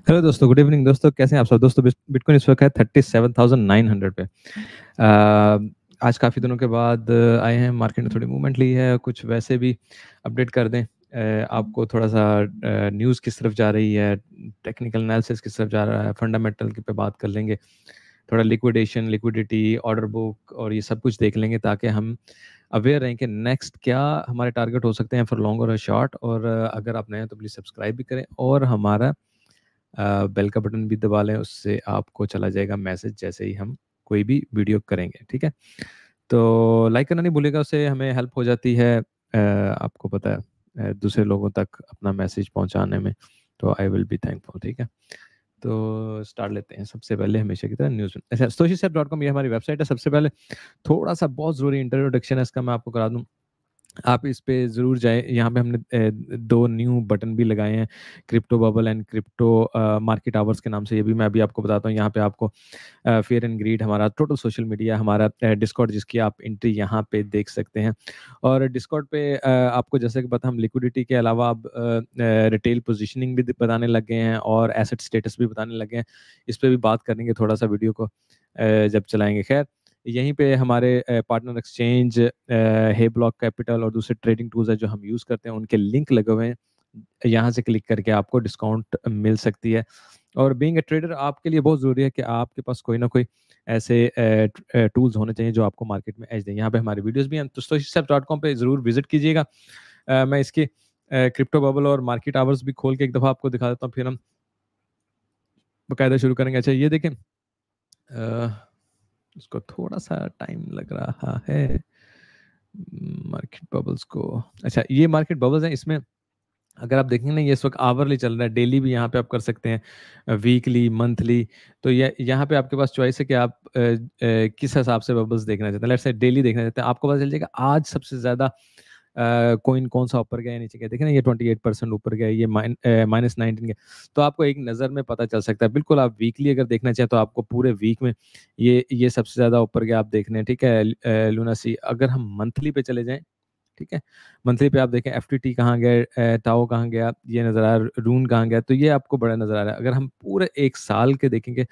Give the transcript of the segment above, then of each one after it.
Hello दोस्तों, good evening दोस्तों। कैसे हैं आप सब दोस्तों? बिटकॉइन इस वक्त है 37,900 पे। आज काफ़ी दिनों के बाद आए हैं, मार्केट में थोड़ी मूवमेंट ली है। कुछ वैसे भी अपडेट कर दें आपको, थोड़ा सा न्यूज़ किस तरफ जा रही है, टेक्निकल एनालिसिस किस तरफ जा रहा है, फंडामेंटल के पे बात कर लेंगे, थोड़ा लिक्विडेशन, लिक्विडिटी, ऑर्डर बुक और ये सब कुछ देख लेंगे, ताकि हम अवेयर रहें कि नेक्स्ट क्या हमारे टारगेट हो सकते हैं फॉर लॉन्ग और शॉर्ट। और अगर आप नए हैं तो प्लीज़ सब्सक्राइब भी करें और हमारा बेल का बटन भी दबा लें, उससे आपको चला जाएगा मैसेज जैसे ही हम कोई भी वीडियो करेंगे। ठीक है, तो लाइक करना नहीं भूलिएगा, उससे हमें हेल्प हो जाती है, आपको पता है, दूसरे लोगों तक अपना मैसेज पहुंचाने में। तो आई विल बी थैंकफुल। ठीक है, तो स्टार्ट लेते हैं। सबसे पहले हमेशा की तरह न्यूज़, अच्छा, stoicisep.com ये हमारी वेबसाइट है। सबसे पहले थोड़ा सा बहुत ज़रूरी इंट्रोडक्शन है इसका, मैं आपको करा दूं। आप इस पे ज़रूर जाएँ। यहाँ पे हमने 2 न्यू बटन भी लगाए हैं, crypto bubble and crypto market hours के नाम से। ये भी मैं अभी आपको बताता हूँ। यहाँ पे आपको फेयर एंड ग्रीड, हमारा टोटल सोशल मीडिया, हमारा डिस्कॉर्ड, जिसकी आप एंट्री यहाँ पे देख सकते हैं। और डिस्कॉर्ड पे आपको जैसे कि पता, हम लिक्विडिटी के अलावा अब रिटेल पोजीशनिंग भी बताने लग गए हैं और एसेट स्टेटस भी बताने लगे हैं। इस पे भी बात करेंगे थोड़ा सा वीडियो को जब चलाएँगे। खैर, यहीं पे हमारे पार्टनर एक्सचेंज हे ब्लॉक कैपिटल और दूसरे ट्रेडिंग टूल्स हैं जो हम यूज़ करते हैं, उनके लिंक लगे हुए हैं। यहाँ से क्लिक करके आपको डिस्काउंट मिल सकती है। और बीइंग अ ट्रेडर आपके लिए बहुत ज़रूरी है कि आपके पास कोई ना कोई ऐसे टूल्स होने चाहिए जो आपको मार्केट में एज दें। यहाँ पे हमारी वीडियोज़ भी हैं, तो stoicisep.com पे ज़रूर विज़िट कीजिएगा। मैं इसकी क्रिप्टो बबल और मार्केट आवर्स भी खोल के एक दफ़ा आपको दिखा देता हूँ, फिर हम बाकायदा शुरू करेंगे। अच्छा, ये देखें, इसको थोड़ा-सा टाइम लग रहा है मार्केट बबल्स को। अच्छा, ये मार्केट बबल्स हैं। इसमें अगर आप देखेंगे ना, ये इस वक्त आवरली चल रहा है, डेली भी यहाँ पे आप कर सकते हैं, वीकली, मंथली। तो ये यहाँ पे आपके पास चॉइस है कि आप किस हिसाब से बबल्स देखना चाहते हैं। लेट्स से डेली देखना चाहते हैं, आपको पता चल जाएगा आज सबसे ज़्यादा कॉइन कौन सा ऊपर गया है, नीचे गया। देखें ना, ये 28% ऊपर गया है, ये -19 गया। तो आपको एक नज़र में पता चल सकता है। बिल्कुल, आप वीकली अगर देखना चाहें तो आपको पूरे वीक में ये सबसे ज़्यादा ऊपर गया, आप देख रहे हैं। ठीक है, लूना सी। अगर हम मंथली पे चले जाएँ, ठीक है, मंथली पे आप देखें एफटीटी कहाँ गए, टाओ कहाँ गया, ये नज़र आ रहा है, रून कहाँ गया, तो ये आपको बड़ा नज़र आ रहा है। अगर हम पूरे 1 साल के देखेंगे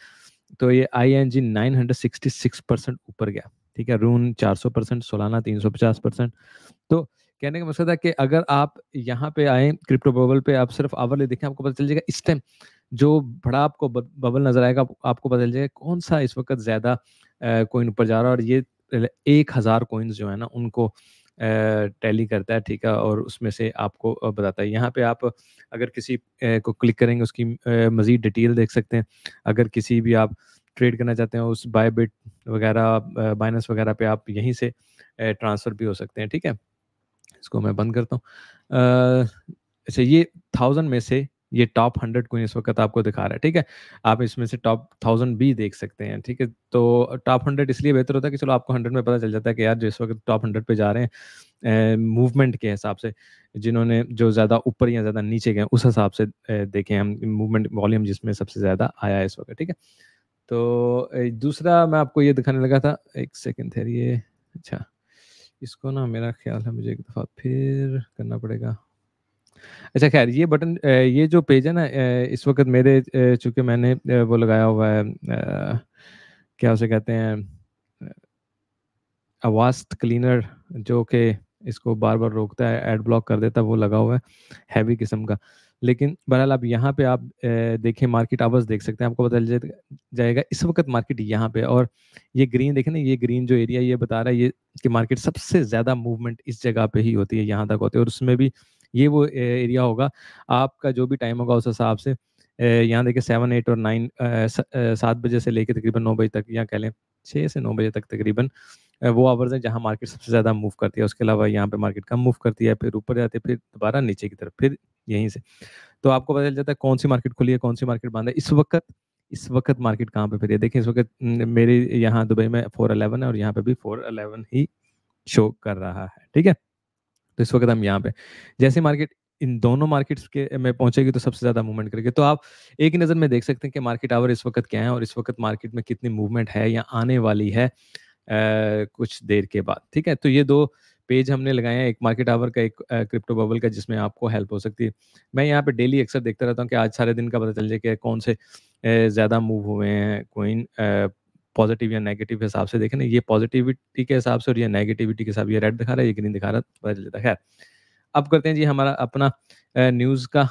तो ये आईएनजी 966% ऊपर गया। ठीक है, रून 400%, सोलाना 350%। तो कहने का मकसद है कि अगर आप यहाँ पे आएँ क्रिप्टो बबल पे, आप सिर्फ आवरली देखें, आपको पता चल जाएगा इस टाइम जो बड़ा आपको बबल नज़र आएगा, आपको पता चल जाएगा कौन सा इस वक़्त ज़्यादा कॉइन ऊपर जा रहा है। और ये 1000 कॉइन्स जो है ना, उनको टैली करता है। ठीक है, और उसमें से आपको बताता है। यहाँ पे आप अगर किसी को क्लिक करेंगे, उसकी मज़ीद डिटेल देख सकते हैं। अगर किसी भी आप ट्रेड करना चाहते हैं उस बायबिट वगैरह, बाइनेंस वगैरह पे, आप यहीं से ट्रांसफ़र भी हो सकते हैं। ठीक है, इसको मैं बंद करता हूँ। अच्छा, ये 1000 में से ये टॉप 100 कॉइन इस वक़्त आपको दिखा रहा है। ठीक है, आप इसमें से टॉप 1000 भी देख सकते हैं। ठीक है, तो टॉप 100 इसलिए बेहतर होता है कि चलो आपको 100 में पता चल जाता है कि यार जो इस वक़्त टॉप 100 पे जा रहे हैं, मूवमेंट के हिसाब से, जिन्होंने जो ज़्यादा ऊपर या ज़्यादा नीचे गए, उस हिसाब से देखें हम मूवमेंट वॉल्यूम जिसमें सबसे ज़्यादा आया है इस वक़्त। ठीक है, तो दूसरा मैं आपको ये दिखाने लगा था, 1 सेकंड ठहरिए। अच्छा, इसको ना मेरा ख़्याल है मुझे एक दफ़ा फिर करना पड़ेगा। अच्छा, ख़ैर, ये बटन, ये जो पेज है ना, इस वक़्त मेरे, चूँकि मैंने वो लगाया हुआ है, क्या उसे कहते हैं, अ, अवास्ट क्लीनर, जो कि इसको बार-बार रोकता है, एड ब्लॉक कर देता है, वो लगा हुआ है, हैवी किस्म का। लेकिन बहरहाल अब यहाँ पे आप देखें, मार्केट आवर्स देख सकते हैं, आपको पता चल जाएगा इस वक़्त मार्केट यहाँ पे। और ये ग्रीन देखें ना, ये ग्रीन जो एरिया ये बता रहा है ये कि मार्केट सबसे ज़्यादा मूवमेंट इस जगह पे ही होती है, यहाँ तक होती है। और उसमें भी ये वो एरिया होगा, आपका जो भी टाइम होगा उस हिसाब से, यहाँ देखिए 7, 8 और 9, 7 बजे से लेके तकरीबन 9 बजे तक, या कह लें 6 से 9 बजे तक तकरीबन, वो आवर्स हैं जहाँ मार्केट सबसे ज़्यादा मूव करती है। उसके अलावा यहाँ पे मार्केट कम मूव करती है, फिर ऊपर जाती है, फिर दोबारा नीचे की तरफ, फिर यहीं से। तो आपको पता चल जाता है कौन सी मार्केट खुली है, कौन सी मार्केट बंद है। इस वक़्त मार्केट कहाँ पे फिर है, देखिए इस वक़्त मेरे यहाँ दुबई में 411 है और यहाँ पे भी 411 ही शो कर रहा है। ठीक है? तो इस वक़्त हम यहाँ पे, जैसे मार्केट इन दोनों मार्केट्स के में पहुँचेगी तो सबसे ज़्यादा मूवमेंट करेगी। तो आप एक ही नज़र में देख सकते हैं कि मार्केट आवर इस वक़्त क्या है और इस वक़्त मार्केट में कितनी मूवमेंट है या आने वाली है कुछ देर के बाद। ठीक है? तो ये 2 पेज हमने लगाए हैं, एक मार्केट आवर का, एक क्रिप्टो बबल का, जिसमें आपको हेल्प हो सकती है। मैं यहाँ पे डेली अक्सर देखता रहता हूँ कि आज सारे दिन का पता चल जाए कि कौन से ज़्यादा मूव हुए हैं कॉइन, पॉजिटिव या नेगेटिव हिसाब से देखें ना, ये पॉजिटिविटी के हिसाब से और ये नेगेटिविटी के हिसाब, ये रेड दिखा रहा है, ये ग्रीन दिखा रहा है, पता चल जाता है। खैर, अब करते हैं जी हमारा अपना न्यूज़ का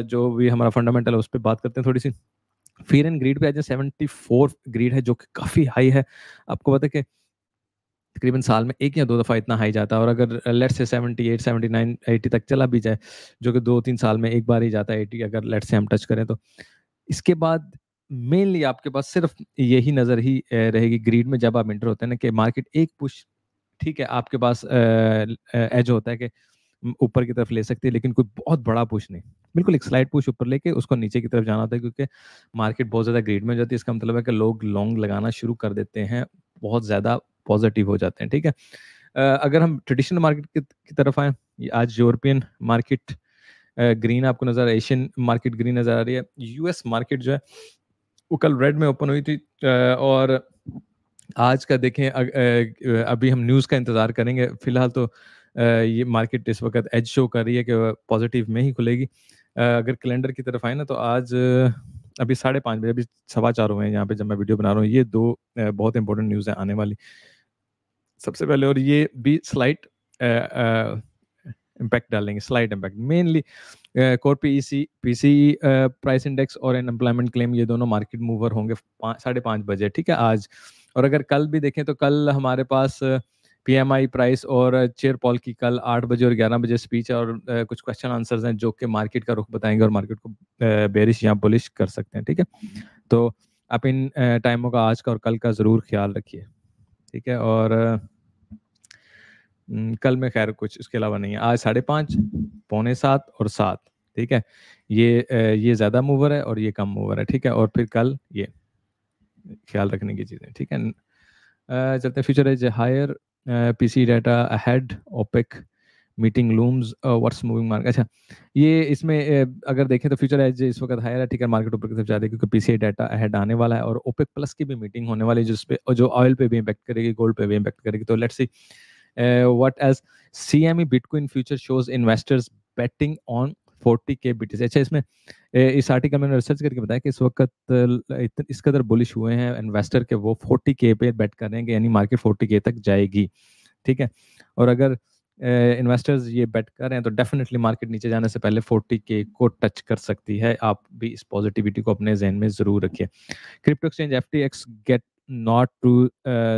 जो भी हमारा फंडामेंटल है उस पे बात करते हैं थोड़ी-सी। फ़ियर एंड ग्रीड पे आज 74 ग्रीड है, जो कि काफ़ी हाई है। आपको पता है कि तकरीबन साल में 1 या 2 दफ़ा इतना हाई जाता है, और अगर लेट्स से 78, 79, 80 तक चला भी जाए, जो कि 2-3 साल में एक बार ही जाता है 80, अगर लेट्स से हम टच करें तो। इसके बाद मेनली आपके पास सिर्फ यही नज़र ही रहेगी ग्रीड में, जब आप एंटर होते हैं ना, कि मार्केट एक पुश, ठीक है, आपके पास एज होता है कि ऊपर की तरफ ले सकती है, लेकिन कोई बहुत बड़ा पुश नहीं। बिल्कुल एक स्लाइड पुश ऊपर लेके उसको नीचे की तरफ जाना होता है, क्योंकि मार्केट बहुत ज़्यादा ग्रीड में हो जाती है। इसका मतलब है कि लोग लॉन्ग लगाना शुरू कर देते हैं, बहुत ज़्यादा पॉजिटिव हो जाते हैं, ठीक है। अगर हम ट्रेडिशनल मार्केट की तरफ आएँ, आज यूरोपियन मार्केट ग्रीन आपको नज़र, एशियन मार्केट ग्रीन नज़र आ रही है। यूएस मार्केट जो है वो कल रेड में ओपन हुई थी, और आज का देखें, अभी हम न्यूज़ का इंतज़ार करेंगे। फ़िलहाल तो ये मार्केट इस वक़्त एज शो कर रही है कि पॉज़िटिव में ही खुलेगी। अगर कैलेंडर की तरफ आए ना, तो आज अभी 5:30 बजे, अभी 4:15 हुए हैं यहाँ पे जब मैं वीडियो बना रहा हूँ। ये 2 बहुत इंपॉर्टेंट न्यूज़ है आने वाली। सबसे पहले, और ये भी स्लाइट इम्पैक्ट डालेंगे, slight impact mainly core PCE price index और अनएम्प्लॉयमेंट क्लेम, ये दोनों मार्केट मूवर होंगे 5:30 बजे, ठीक है, आज। और अगर कल भी देखें तो कल हमारे पास पीएमआई प्राइस और चेयर पॉल की कल 8 बजे और 11 बजे स्पीच है, और कुछ क्वेश्चन आंसर्स हैं जो कि मार्केट का रुख बताएंगे और मार्केट को बेरिश या बुलिश कर सकते हैं, ठीक है। तो आप इन टाइमों का, आज का और कल का ज़रूर ख्याल रखिए, ठीक है। और कल में खैर कुछ इसके अलावा नहीं है। आज 5:30, 6:45 और 7, ठीक है। ये ज़्यादा मूवर है और ये कम मूवर है, ठीक है। और फिर कल ये ख्याल रखने की चीज़ें, ठीक है। चलते हैं future edge higher, PC data ahead, OPEC meeting looms, what's moving market. अच्छा, ये इसमें अगर देखें तो फ्यूचर एज इस वक्त हायर है, ठीक है, मार्केट ऊपर की तरफ जा रही है, क्योंकि पीसीआई डाटा अहेड आने वाला है, और ओपेक प्लस की भी मीटिंग होने वाली है, जिस पे जो ऑयल पे भी इम्पैक्ट करेगी, गोल्ड पे भी इम्पैक्ट करेगी। तो let's see what else, CME Bitcoin future shows investors betting on 40K BTC। अच्छा, इसमें इस आर्टिकल में रिसर्च करके बताया कि इस वक्त इस कदर बुलिश हुए हैं इन्वेस्टर के, वो 40K पे बेट कर रहे हैं कि यानी मार्केट 40K तक जाएगी, ठीक है। और अगर इन्वेस्टर्स ये बेट कर रहे हैं तो डेफिनेटली मार्केट नीचे जाने से पहले 40K को टच कर सकती है। आप भी इस पॉजिटिविटी को अपने जहन में ज़रूर रखिए। Crypto exchange FTX get not to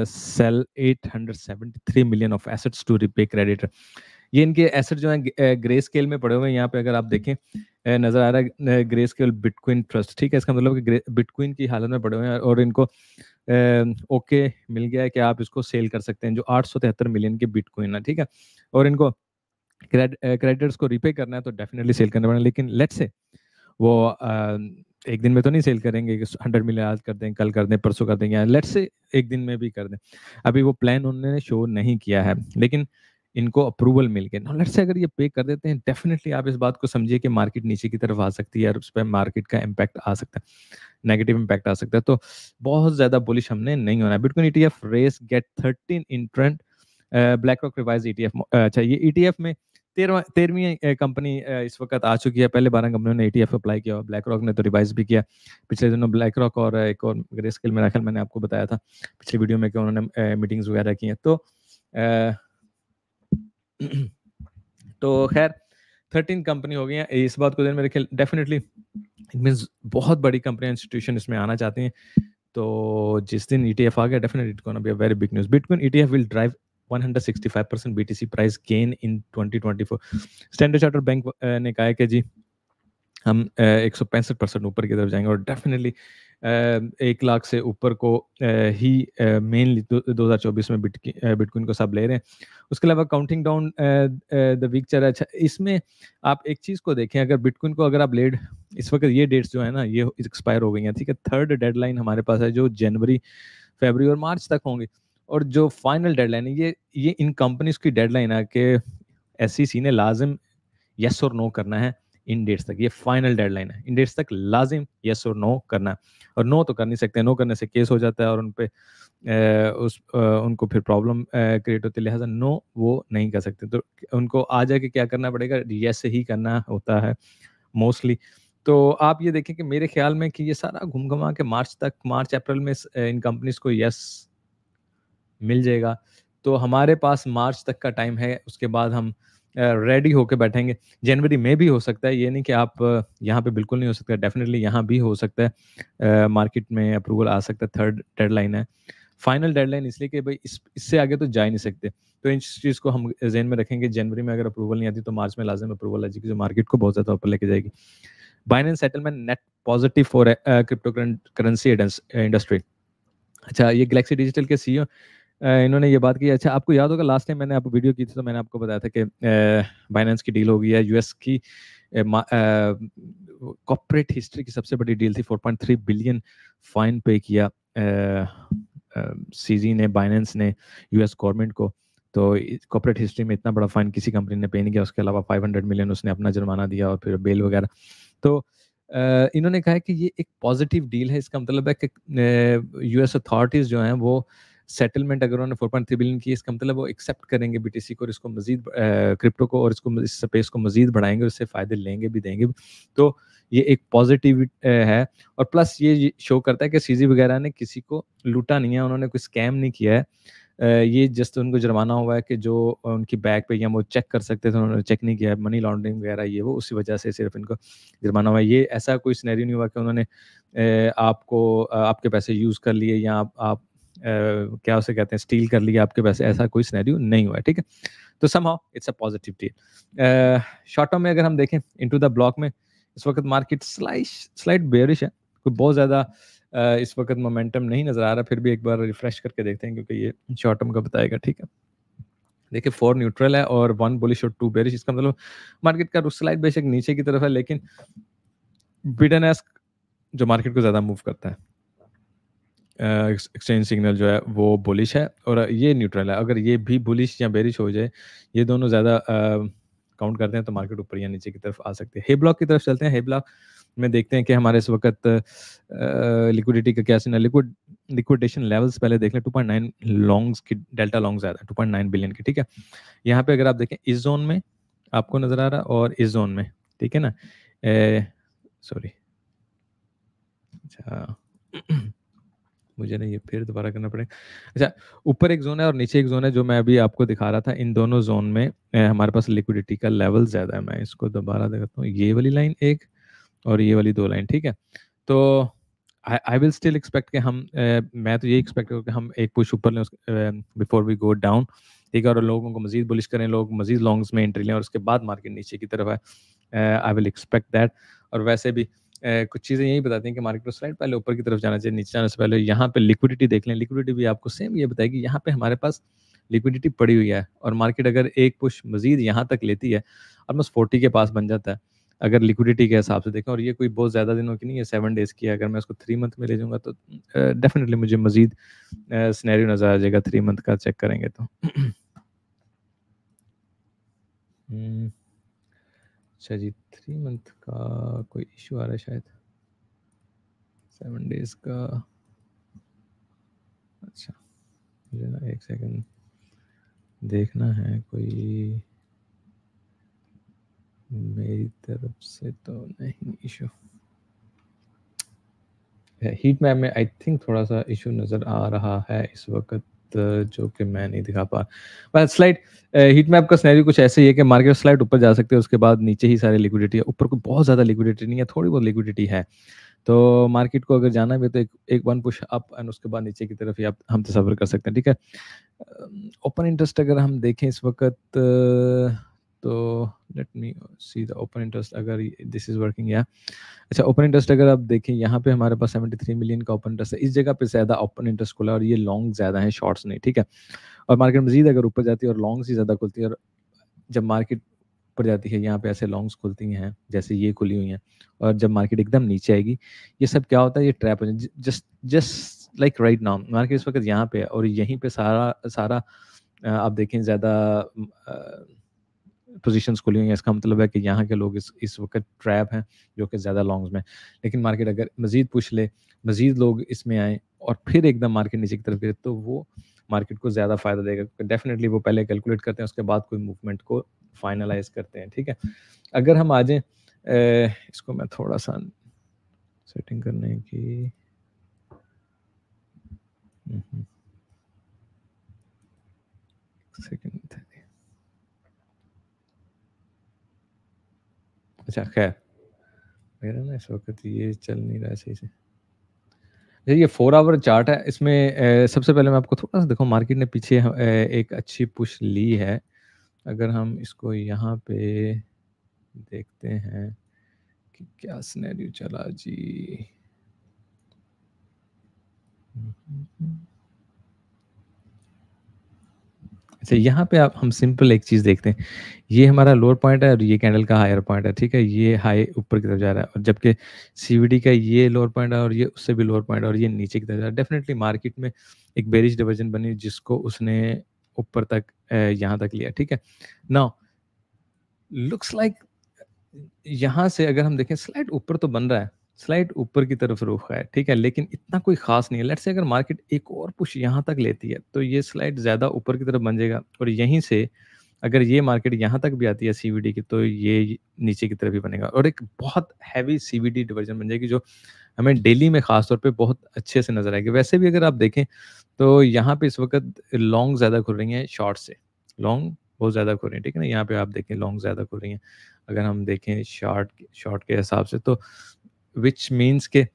sell 873 million of assets to repay creditor। ये इनके एसेट जो हैं ग्रे स्केल में पड़े हुए हैं। यहाँ पे अगर आप देखें नजर आ रहा है ग्रे स्केल बिटकॉइन ट्रस्ट, ठीक है। इसका मतलब कि बिटकॉइन की हालत में पड़े हुए हैं, और इनको ओके मिल गया है कि आप इसको सेल कर सकते हैं, जो 873 मिलियन के बिटकॉइन है, ठीक है। और इनको क्रेडिटर्स को रिपे करना है तो डेफिनेटली सेल करना पड़ेगा। लेकिन लेट्स से वो एक दिन में तो नहीं सेल करेंगे कि 100 मिलियन आज कर दें, कल कर दें, परसों कर देंगे, लेट्स से एक दिन में भी कर दें। अभी वो प्लान उन्होंने शो नहीं किया है, लेकिन इनको अप्रूवल मिल गया। नाउ लेट्स से अगर ये पे कर देते हैं, डेफिनेटली आप इस बात को समझिए कि मार्केट नीचे की तरफ आ सकती है, और उस पर मार्केट का इम्पैक्ट आ सकता है, नेगेटिव इम्पैक्ट आ सकता है। तो बहुत ज़्यादा बुलिश हमने नहीं होना है। Bitcoin ETF race gate 13 in trend, black rock revise ETF। अच्छा, ये ETF में 13वीं कंपनी इस वक्त आ चुकी है। पहले 12 कंपनियों ने ETF अप्लाई किया, और ब्लैक रॉक ने तो रिवाइज भी किया पिछले दिनों। ब्लैक रॉक और एक और ग्रेस्केल, मेरा ख्याल मैंने आपको बताया था पिछली वीडियो में कि उन्होंने मीटिंग्स वगैरह की हैं। तो खैर 13 कंपनी हो गई हैं। इस बात को मेरे ख्याल डेफिनेटली इट मीन्स बहुत बड़ी कंपनी इंस्टीट्यूशन इसमें आना चाहती हैं। तो जिस दिन ETF आ गया, definitely it gonna be a very big news. Bitcoin ETF will drive 165% BTC price gain in 2024। Standard chartered bank ने कहा है कि जी हम 165% ऊपर की तरफ जाएंगे, और डेफिनेटली 1 लाख से ऊपर को ही मेनली 2024 में बिटकॉइन को सब ले रहे हैं। उसके अलावा काउंटिंग डाउन द वीक चल रहा है। अच्छा, इसमें आप एक चीज़ को देखें, अगर बिटकॉइन को अगर आप लेड, इस वक्त ये डेट्स जो है ना, ये एक्सपायर हो गई हैं, ठीक है। थर्ड डेडलाइन हमारे पास है जो जनवरी, फरवरी और मार्च तक होंगे, और जो फाइनल डेडलाइन है ये इन कंपनीज की डेडलाइन है कि SEC ने लाजिम यस और नो करना है इन डेट्स तक। ये फाइनल डेडलाइन है, इन डेट्स तक लाजिम यस और नो करना है, और नो तो कर नहीं सकते, नो करने से केस हो जाता है और उन पे उनको फिर प्रॉब्लम क्रिएट होती है, लिहाजा नो वो नहीं कर सकते। तो उनको आ जाके क्या करना पड़ेगा, येस ही करना होता है मोस्टली। तो आप ये देखें कि मेरे ख्याल में कि ये सारा घूम-घुमा के मार्च अप्रैल में इन कंपनीज़ को येस मिल जाएगा। तो हमारे पास मार्च तक का टाइम है, उसके बाद हम रेडी होके बैठेंगे। जनवरी में भी हो सकता है, ये नहीं कि आप यहाँ पे बिल्कुल नहीं हो सकता, डेफ़िनिटली यहाँ भी हो सकता है। मार्केट में अप्रूवल आ सकता है, थर्ड डेडलाइन है। फाइनल डेडलाइन इसलिए कि भई इससे आगे तो जा ही नहीं सकते। तो इस चीज़ को हम ज़हन में रखेंगे, जनवरी में अगर अप्रूवल नहीं आती तो मार्च में लाज़िम अप्रूवल आ जाएगी, जो मार्केट को बहुत ज़्यादा ऊपर लेके जाएगी। Binance settlement net positive for crypto currency industry. अच्छा, ये गैलेक्सी डिजिटल के सीईओ इन्होंने ये बात की। अच्छा, आपको याद होगा लास्ट टाइम मैंने आपको वीडियो की थी तो मैंने आपको बताया था कि बाइनेंस की डील हो गई है, यूएस की कॉर्पोरेट हिस्ट्री की सबसे बड़ी डील थी। 4.3 बिलियन फाइन पे किया सीजी ने, बाइनेंस ने यूएस गवर्नमेंट को। तो कॉर्पोरेट हिस्ट्री में इतना बड़ा फाइन किसी कंपनी ने पे नहीं किया। उसके अलावा 500 मिलियन उसने अपना जुर्माना दिया और फिर बेल वगैरह। तो इन्होंने कहा है कि ये एक पॉजिटिव डील है। इसका मतलब है कि यूएस अथॉरिटीज़ जो हैं वो सेटलमेंट अगर उन्होंने 4.3 बिलियन की, इसका मतलब वो एक्सेप्ट करेंगे बीटीसी को और इसको मज़ीद क्रिप्टो को और इसको इस स्पेस को मज़ीद बढ़ाएँगे और इससे फ़ायदे लेंगे भी, देंगे भी। तो ये एक पॉजिटिव है और प्लस ये शो करता है कि सीजी वगैरह ने किसी को लूटा नहीं है, उन्होंने कोई स्कैम नहीं किया है। ये जस्ट उनको जुर्माना हुआ है कि जो उनकी बैग पे या वो चेक कर सकते थे, उन्होंने चेक नहीं किया, मनी लॉन्ड्रिंग वगैरह ये वो, उसी वजह से सिर्फ इनको जुर्माना हुआ है। ये ऐसा कोई सिनेरियो नहीं हुआ कि उन्होंने आपके पैसे यूज़ कर लिए या आप क्या उसे कहते हैं, स्टील कर लिया आपके पैसे, ऐसा कोई सिनेरियो नहीं हुआ है, ठीक है? तो somehow it's a positive deal. Short term में अगर हम देखें इनटू द ब्लॉक में, इस वक्त मार्केट स्लाइट बेयरिश है। कोई बहुत ज़्यादा इस वक्त मोमेंटम नहीं नज़र आ रहा, फिर भी एक बार रिफ्रेश करके देखते हैं क्योंकि ये शॉर्ट टर्म का बताएगा, ठीक है? देखिए 4 न्यूट्रल है और 1 बुलिश और 2 बेयरिश। इसका मतलब मार्केट का रुख स्लाइड बेशक नीचे की तरफ है, लेकिन बिड एंड आस्क जो मार्केट को ज़्यादा मूव करता है, एक्सचेंज सिग्नल जो है वो बुलिश है और ये न्यूट्रल है। अगर ये भी बुलिश या बेरिश हो जाए, ये दोनों ज़्यादा काउंट करते हैं तो मार्केट ऊपर या नीचे की तरफ आ सकती है। हे ब्लॉक की तरफ चलते हैं। हे ब्लॉक में देखते हैं कि हमारे इस वक्त लिक्विडिटी का क्या सीन है। लिक्विडेशन लेवल्स पहले देख लें। 2.9 लॉन्ग्स की, डेल्टा लॉन्ग्स आया था 2.9 बिलियन की, ठीक है? यहाँ पे अगर आप देखें इस जोन में आपको नज़र आ रहा है और इस जोन में, ठीक है ना? सॉरी, अच्छा मुझे ना ये फिर दोबारा करना पड़ेगा। अच्छा, ऊपर एक ज़ोन है और नीचे एक ज़ोन है जो मैं अभी आपको दिखा रहा था। इन दोनों ज़ोन में हमारे पास लिक्विडिटी का लेवल ज़्यादा है। मैं इसको दोबारा दिखाता हूँ। ये वाली लाइन एक और ये वाली 2 लाइन, ठीक है? तो आई विल स्टिल एक्सपेक्ट कि हम मैं तो ये एक्सपेक्ट करूँ कि हम एक पुश ऊपर लें बिफोर वी गो डाउन, ठीक है? और लोगों को मज़ीद बुलिश करें, लोग मज़ीद लॉन्ग्स में एंट्री लें और उसके बाद मार्केट नीचे की तरफ है। I will expect that. और वैसे भी कुछ चीज़ें यही बताती हैं कि मार्केट को स्लाइड पहले ऊपर की तरफ जाना चाहिए, नीचे जाने से पहले यहाँ पे लिक्विडिटी देख लें। लिक्विडिटी भी आपको सेम ये बताएगी, यहाँ पे हमारे पास लिक्विडिटी पड़ी हुई है और मार्केट अगर एक पुश मज़ीद यहाँ तक लेती है, ऑलमोस्ट 40 के पास बन जाता है, अगर लिक्विडिटी के हिसाब से देखें। और ये कोई बहुत ज़्यादा दिनों की नहीं है, 7 डेज़ की है। अगर मैं इसको 3 मंथ में ले जाऊँगा तो डेफ़िनिटली मुझे मज़ीद सिनेरियो नज़र आ जाएगा 3 मंथ का चेक करेंगे तो। अच्छा जी, 3 मंथ का कोई इश्यू आ रहा है शायद। 7 डेज़ का, अच्छा मुझे ना 1 सेकंड देखना है। कोई मेरी तरफ से तो नहीं इशू। हीट मैप में आई थिंक थोड़ा-सा इशू नज़र आ रहा है इस वक़्त, जो कि मैं नहीं दिखा पा बस स्लाइड। हीट मैप का सिनेरियो कुछ ऐसे ही है कि मार्केट स्लाइड ऊपर जा सकती है, उसके बाद नीचे ही सारी लिक्विडिटी है। ऊपर कोई बहुत ज़्यादा लिक्विडिटी नहीं है, थोड़ी बहुत लिक्विडिटी है। तो मार्केट को अगर जाना भी है तो एक वन पुश अप एंड उसके बाद नीचे की तरफ ही आप हम तसव्वुर कर सकते हैं, ठीक है? ओपन इंटरेस्ट अगर हम देखें इस वक़्त, तो let me see the open interest, अगर दिस इज़ वर्किंग या अच्छा, ओपन इंटरेस्ट अगर आप देखें यहाँ पे हमारे पास 73 मिलियन का ओपन इंटरेस्ट है। इस जगह पे ज़्यादा ओपन इंटरेस्ट खुला और ये लॉन्ग ज़्यादा हैं, शॉर्ट्स नहीं, ठीक है? और मार्केट मज़ीद अगर ऊपर जाती है और लॉन्ग्स ही ज़्यादा खुलती है और जब मार्केट ऊपर जाती है यहाँ पे ऐसे लॉन्ग्स खुलती हैं जैसे ये खुली हुई हैं और जब मार्केट एकदम नीचे आएगी, ये सब क्या होता है, ये ट्रैप हो जाए। Just like right now market इस वक्त यहाँ पे है और यहीं पे सारा सारा आप देखें ज़्यादा पोजीशंस खुली हुई हैं, इसका मतलब है कि यहाँ के लोग इस वक़्त ट्रैप हैं, जो कि ज़्यादा लॉन्ग्स में। लेकिन मार्केट अगर मज़ीद पुश ले, मज़ीद लोग इसमें आएँ और फिर एकदम मार्केट नीचे की तरफ गिरे, तो वो मार्केट को ज़्यादा फ़ायदा देगा। डेफ़िनिटली वो पहले कैलकुलेट करते हैं, उसके बाद कोई मूवमेंट को फाइनलाइज़ करते हैं, ठीक है? अगर हम आ जाएँ इसको मैं थोड़ा-सा सेटिंग करने की हुँ, हुँ, सेकंड अच्छा ख़ैर, मेरा ना इस वक़्त ये चल नहीं रहा है सही से। ये 4 आवर चार्ट है, इसमें सबसे पहले मैं आपको थोड़ा-सा दिखाऊँ मार्केट ने पीछे एक अच्छी पुश ली है। अगर हम इसको यहाँ पे देखते हैं कि क्या सिनेरियो चला जी। हुँ, हुँ, हुँ। अच्छा यहाँ पे आप हम सिंपल एक चीज़ देखते हैं, ये हमारा लोअर पॉइंट है और ये कैंडल का हायर पॉइंट है, ठीक है? ये हाई ऊपर की तरफ जा रहा है और जबकि सीवीडी का ये लोअर पॉइंट है और ये उससे भी लोअर पॉइंट है और ये नीचे की तरफ जा रहा है। डेफ़िनिटली मार्केट में एक बेयरिश डाइवर्जन बनी जिसको उसने ऊपर तक यहाँ तक लिया, ठीक है? नाउ लुक्स लाइक यहाँ से अगर हम देखें स्लाइड ऊपर तो बन रहा है, स्लाइड ऊपर की तरफ रुख है, ठीक है? लेकिन इतना कोई ख़ास नहीं है। लेट्स से अगर मार्केट एक और पुश यहाँ तक लेती है, तो ये स्लाइड ज़्यादा ऊपर की तरफ बन जाएगा और यहीं से अगर ये मार्केट यहाँ तक भी आती है सीवीडी की, तो ये नीचे की तरफ ही बनेगा और एक बहुत हैवी सीवीडी डिवीजन बन जाएगी, जो हमें डेली में ख़ास तौर पे बहुत अच्छे से नज़र आएगी। वैसे भी अगर आप देखें, तो यहाँ पे इस वक़्त लॉन्ग ज़्यादा खुल रही हैं शॉर्ट से, लॉन्ग बहुत ज़्यादा खुल रही हैं, ठीक है ना? यहाँ पे आप देखें लॉन्ग ज़्यादा खुल रही हैं। अगर हम देखें शॉर्ट के हिसाब से, तो व्हिच मीन्स के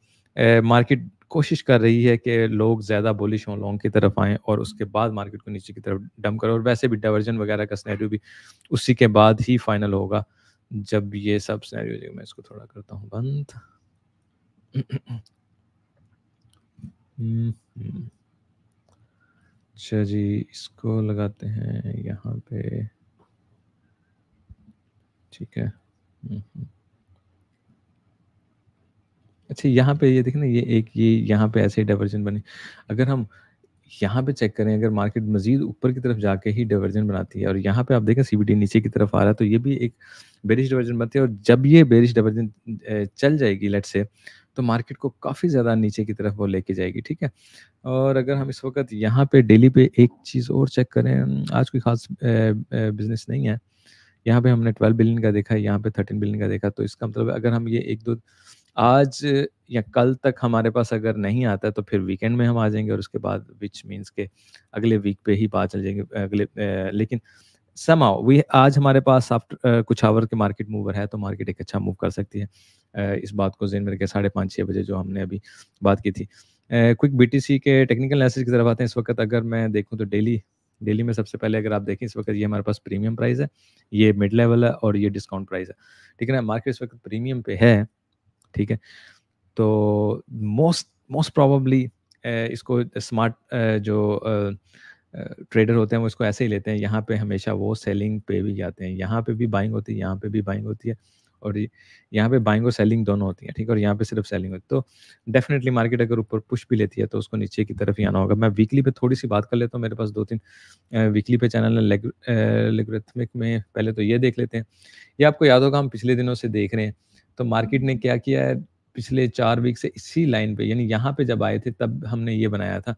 मार्केट कोशिश कर रही है कि लोग ज़्यादा बुलिश हों, लॉन्ग की तरफ आएँ और उसके बाद मार्केट को नीचे की तरफ डंप करें और वैसे भी डाइवर्जन वगैरह का सिनेरियो भी उसी के बाद ही फाइनल होगा, जब ये सब सिनेरियो हो जाएगा। मैं इसको थोड़ा करता हूँ बंद। हुँ, हुँ। अच्छा जी, इसको लगाते हैं यहाँ पे, ठीक है। हुँ, हुँ। अच्छा यहाँ पे ये देखिए ना, ये यहाँ पे ऐसे ही डाइवर्जन बनी। अगर हम यहाँ पे चेक करें, अगर मार्केट मज़ीद ऊपर की तरफ जाके ही डाइवर्जन बनाती है और यहाँ पे आप देखें सीवीडी नीचे की तरफ आ रहा है, तो ये भी एक बेरिश डाइवर्जन बनती है और जब ये बेरिश डाइवर्जन चल जाएगी लेट्स से, तो मार्केट को काफ़ी ज़्यादा नीचे की तरफ वो लेके जाएगी, ठीक है? और अगर हम इस वक़्त यहाँ पे डेली पे एक चीज़ और चेक करें, आज कोई ख़ास बिज़नेस नहीं है। यहाँ पे हमने 12 बिलियन का देखा है, यहाँ पे 13 बिलियन का देखा, तो इसका मतलब है अगर हम ये 1-2 आज या कल तक हमारे पास अगर नहीं आता है, तो फिर वीकेंड में हम आ जाएँगे और उसके बाद व्हिच मीन्स के अगले वीक पे ही पता चल जाएँगे लेकिन समहाउ वी आज हमारे पास आफ्टर कुछ आवर के मार्केट मूवर है, तो मार्केट एक अच्छा मूव कर सकती है। इस बात को ज़हन में रखें 5:30-6 बजे जो हमने अभी बात की थी। क्विक बीटीसी के टेक्निकल एनालिसिस की तरफ आते हैं। इस वक़्त अगर मैं देखूँ तो डेली में सबसे पहले अगर आप देखें, इस वक़्त ये हमारे पास प्रीमियम प्राइस है, ये मिड लेवल है और ये डिस्काउंट प्राइस है। ठीक है ना? मार्केट इस वक़्त प्रीमियम पे है, ठीक है? तो मोस्ट प्रोबेबली इसको स्मार्ट ट्रेडर होते हैं वो इसको ऐसे ही लेते हैं। यहाँ पे हमेशा वो सेलिंग पे भी जाते हैं। यहाँ पे भी बाइंग होती है, यहाँ पे भी बाइंग होती है और यहाँ पे बाइंग और सेलिंग दोनों होती हैं, ठीक है? और यहाँ पे सिर्फ सेलिंग होती है। तो डेफ़िनिटली मार्केट अगर ऊपर पुश भी लेती है, तो उसको नीचे की तरफ ही आना होगा। मैं वीकली पे थोड़ी-सी बात कर लेता हूँ, मेरे पास 2-3 वीकली पे चैनल है। लोगरिथमिक में पहले तो ये देख लेते हैं। ये आपको याद होगा हम पिछले दिनों से देख रहे हैं। तो मार्केट ने क्या किया है, पिछले 4 वीक से इसी लाइन पे, यानी यहाँ पे जब आए थे तब हमने ये बनाया था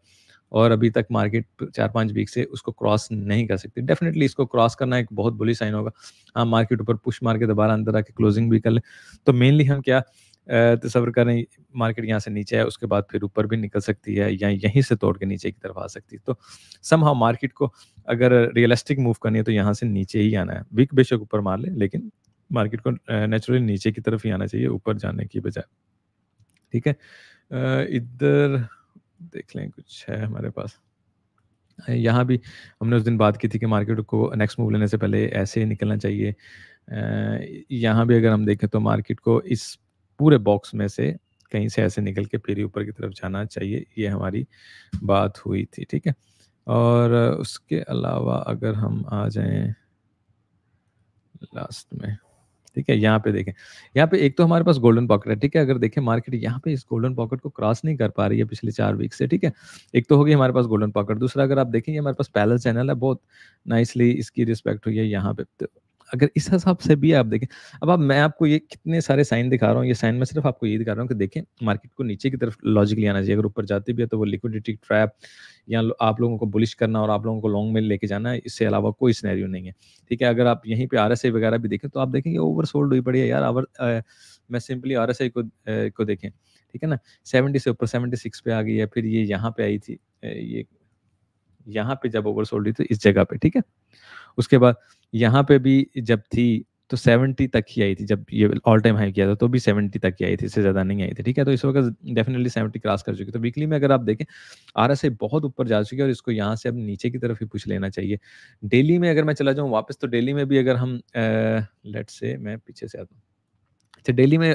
और अभी तक मार्केट 4-5 वीक से उसको क्रॉस नहीं कर सकती। डेफ़िनिटली इसको क्रॉस करना एक बहुत बुली साइन होगा। हाँ, मार्केट ऊपर पुश मार के दोबारा अंदर आके क्लोजिंग भी कर ले। तो मेनली हम क्या तसव्वुर कर रहे हैं, मार्केट यहाँ से नीचे है, उसके बाद फिर ऊपर भी निकल सकती है या यहीं से तोड़ के नीचे की तरफ आ सकती है। तो समहाउ मार्केट को अगर रियलिस्टिक मूव करनी है, तो यहाँ से नीचे ही आना है। विक बेशक ऊपर मार ले, लेकिन मार्केट को नेचुरली नीचे की तरफ ही आना चाहिए, ऊपर जाने की बजाय। ठीक है? इधर देख लें कुछ है हमारे पास। यहाँ भी हमने उस दिन बात की थी कि मार्केट को नेक्स्ट मूव लेने से पहले ऐसे ही निकलना चाहिए। यहाँ भी अगर हम देखें तो मार्केट को इस पूरे बॉक्स में से कहीं से ऐसे निकल के फिर ही ऊपर की तरफ जाना चाहिए, ये हमारी बात हुई थी, ठीक है? और उसके अलावा अगर हम आ जाएँ लास्ट में, ठीक है? यहाँ पे देखें, यहाँ पे एक तो हमारे पास गोल्डन पॉकेट है, ठीक है? अगर देखें मार्केट यहाँ पे इस गोल्डन पॉकेट को क्रॉस नहीं कर पा रही है पिछले 4 वीक से, ठीक है? एक तो हो गई हमारे पास गोल्डन पॉकेट, दूसरा अगर आप देखें ये हमारे पास पैरेलल चैनल है, बहुत नाइसली इसकी रिस्पेक्ट हुई है यहाँ पे। तो अगर इस हिसाब से भी आप देखें, अब आप मैं आपको ये कितने सारे साइन दिखा रहा हूँ, ये साइन मैं सिर्फ आपको ये दिखा रहा हूँ कि देखें मार्केट को नीचे की तरफ लॉजिकली आना चाहिए। अगर ऊपर जाती भी है तो वो लिक्विडिटी ट्रैप या आप लोगों को बुलिश करना और आप लोगों को लॉन्ग में लेके जाना है, इससे अलावा कोई सिनेरियो नहीं है। ठीक है, अगर आप यहीं पे आरएसआई वगैरह भी देखें तो आप देखेंगे ओवरसोल्ड हुई पड़ी है यार। मैं सिंपली आरएसआई को देखें, ठीक है ना, 70 से ऊपर 76 पे आ गई है, फिर ये यहाँ पे आई थी, ये यहाँ पे जब ओवरसोल्ड हुई थी इस जगह पे, ठीक है। उसके बाद यहाँ पे भी जब थी तो 70 तक ही आई थी, जब ये ऑल टाइम हाई किया था तो भी 70 तक ही आई थी, इससे ज़्यादा नहीं आई थी, ठीक है। तो इस वक्त डेफिनेटली 70 क्रॉस कर चुकी है। तो वीकली में अगर आप देखें आरएसआई बहुत ऊपर जा चुकी है और इसको यहाँ से अब नीचे की तरफ ही पुश लेना चाहिए। डेली में अगर मैं चला जाऊँ वापस, तो डेली में भी अगर हम लेट्स से मैं पीछे से आता हूँ। अच्छा, दिल्ली में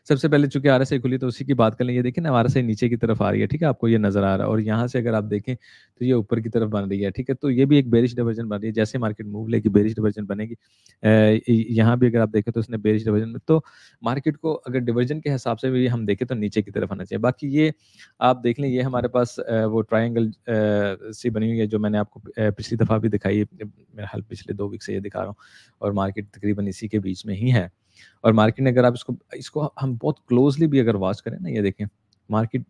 सबसे पहले चूँकि आरएसआई खुली तो उसी की बात कर लें। ये देखिए ना, आरएसआई नीचे की तरफ आ रही है, ठीक है? आपको ये नज़र आ रहा है और यहाँ से अगर आप देखें तो ये ऊपर की तरफ बन रही है, ठीक है? तो ये भी एक बेरिश डाइवर्जन बन रही है। जैसे मार्केट मूव लेगी बेरिश डाइवर्जन बनेगी। यहाँ भी अगर आप देखें तो उसने बेरिश डाइवर्जन में, तो मार्केट को अगर डाइवर्जन के हिसाब से भी हम देखें तो नीचे की तरफ आना चाहिए। बाकी ये आप देख लें, ये हमारे पास वो ट्रायंगल सी बनी हुई है जो मैंने आपको पिछली दफ़ा भी दिखाई है। मेरा ख़्याल पिछले 2 वीक से ये दिखा रहा हूँ और मार्केट तकरीबन इसी के बीच में ही है। और मार्केट ने अगर आप इसको इसको हम बहुत क्लोज़ली भी अगर वॉच करें ना, ये देखें मार्केट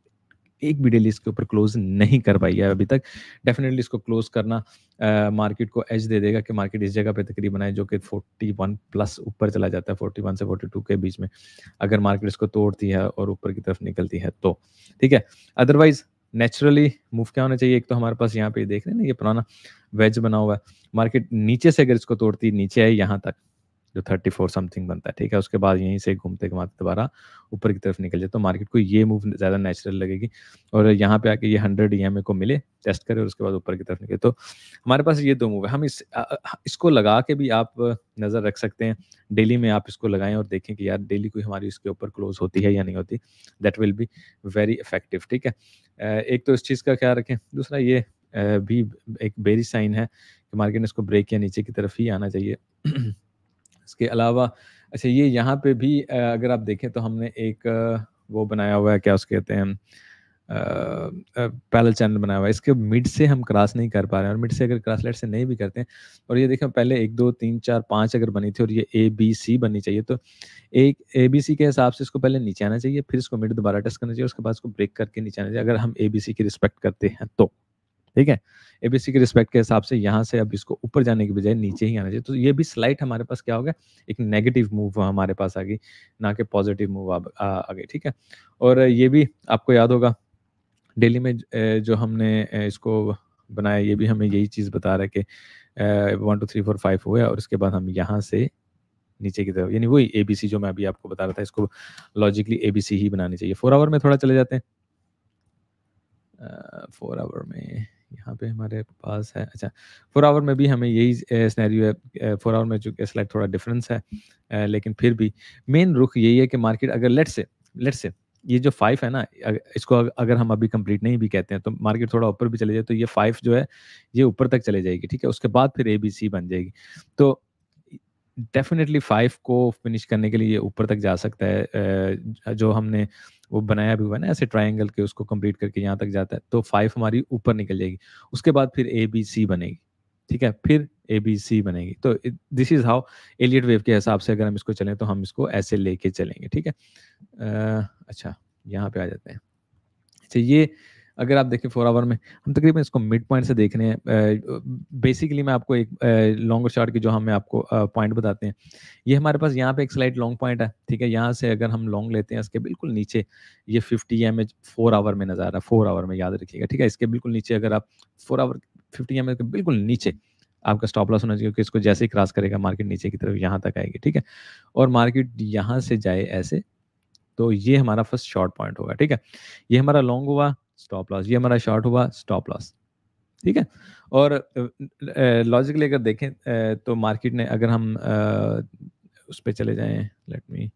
एक भी डेली इसके ऊपर क्लोज़ नहीं कर पाई है अभी तक। डेफ़िनेटली इसको क्लोज़ करना मार्केट को एज दे देगा कि मार्केट इस जगह पे तकरीबन है जो कि 41 प्लस ऊपर चला जाता है, 41 से 42 के बीच में। अगर मार्केट इसको तोड़ती है और ऊपर की तरफ निकलती है तो, ठीक है। अदरवाइज़ नेचुरली मूव क्या होना चाहिए, एक तो हमारे पास यहाँ पे देख रहे हैं ना, ये पुराना वेज बना हुआ है। मार्केट नीचे से अगर इसको तोड़ती, नीचे आई यहाँ तक, जो 34 समथिंग बनता है, ठीक है? उसके बाद यहीं से घूमते-घुमाते दोबारा ऊपर की तरफ निकल जाए, तो मार्केट को ये मूव ज़्यादा नेचुरल लगेगी और यहाँ पे आके ये 100 ईएमए को मिले, टेस्ट करे और उसके बाद ऊपर की तरफ निकले। तो हमारे पास ये 2 मूव है। हम इसको लगा के भी आप नज़र रख सकते हैं। डेली में आप इसको लगाएँ और देखें कि यार डेली कोई हमारी इसके ऊपर क्लोज़ होती है या नहीं होती। That will be very effective, ठीक है? एक तो इस चीज़ का ख्याल रखें। दूसरा ये भी एक बेरिश साइन है कि मार्केट ने इसको ब्रेक किया, नीचे की तरफ ही आना चाहिए। इसके अलावा अच्छा, ये यहाँ पे भी अगर आप देखें तो हमने एक वो बनाया हुआ है, क्या उसको कहते हैं, पैरेलल चैनल बनाया हुआ है। इसके मिड से हम क्रॉस नहीं कर पा रहे हैं और मिड से अगर क्रॉस लेट से नहीं भी करते हैं और ये देखें पहले 1, 2, 3, 4, 5 अगर बनी थी और ये ए, बी, सी बननी चाहिए, तो एक ए, बी, सी के हिसाब से इसको पहले नीचे आना चाहिए, फिर इसको मिड दोबारा टेस्ट करना चाहिए, उसके बाद इसको ब्रेक करके नीचे आना चाहिए, अगर हम ए, बी, सी की रिस्पेक्ट करते हैं तो। ठीक है? एबीसी के रिस्पेक्ट के हिसाब से यहाँ से अब इसको ऊपर जाने की बजाय नीचे ही आना चाहिए। तो ये भी स्लाइट हमारे पास क्या हो गया, एक नेगेटिव मूव हमारे पास आ गई, ना कि पॉजिटिव मूव आ गई, ठीक है? और ये भी आपको याद होगा डेली में जो हमने इसको बनाया, ये भी हमें यही चीज़ बता रहा है कि 1, 2, 3, 4, 5 हुआ है और उसके बाद हम यहाँ से नीचे की तरफ, यानी वही एबीसी जो मैं अभी आपको बता रहा था, इसको लॉजिकली एबीसी ही बनानी चाहिए। 4 आवर में थोड़ा चले जाते हैं। 4 आवर में यहाँ पे हमारे पास है, अच्छा 4 आवर में भी हमें यही सिनेरियो है। 4 आवर में चूँकि स्लाइड थोड़ा डिफरेंस है, लेकिन फिर भी मेन रुख यही है कि मार्केट अगर लेट्स से ये जो 5 है ना, इसको अगर हम अभी कंप्लीट नहीं भी कहते हैं तो मार्केट थोड़ा ऊपर भी चले जाए तो ये 5 जो है ये ऊपर तक चले जाएगी, ठीक है? उसके बाद फिर एबीसी बन जाएगी। तो डेफ़िनेटली 5 को फिनिश करने के लिए ये ऊपर तक जा सकता है। जो हमने वो बनाया भी हुआ है ना ऐसे ट्रायंगल के, उसको कंप्लीट करके यहाँ तक जाता है, तो 5 हमारी ऊपर निकल जाएगी। उसके बाद फिर ए-बी-सी बनेगी, ठीक है? फिर ए-बी-सी बनेगी। तो this is how Elliott wave के हिसाब से अगर हम इसको चलें तो हम इसको ऐसे लेके चलेंगे, ठीक है? अच्छा, यहाँ पे आ जाते हैं। अच्छा, ये अगर आप देखें 4 आवर में हम तकरीबन इसको मिड पॉइंट से देख रहे हैं। बेसिकली मैं आपको एक लॉन्गर चार्ट की जो हमें आपको पॉइंट बताते हैं। ये हमारे पास यहाँ पे एक स्लाइड लॉन्ग पॉइंट है, ठीक है? यहाँ से अगर हम लॉन्ग लेते हैं, इसके बिल्कुल नीचे ये 50 एमएच 4 आवर में नज़र आ रहा है, 4 आवर में याद रखिएगा, ठीक है? इसके बिल्कुल नीचे अगर आप 4 आवर 50 एमएच के बिल्कुल नीचे आपका स्टॉप लॉस होना चाहिए, क्योंकि इसको जैसे ही क्रॉस करेगा मार्केट नीचे की तरफ यहाँ तक आएगी, ठीक है? और मार्केट यहाँ से जाए ऐसे, तो ये हमारा फर्स्ट शॉर्ट पॉइंट होगा, ठीक है? ये हमारा लॉन्ग हुआ, स्टॉप लॉस, ये हमारा शॉर्ट हुआ, स्टॉप लॉस, ठीक है? और लॉजिकली अगर देखें तो मार्केट ने अगर हम उस पे चले जाएँ, लेट मी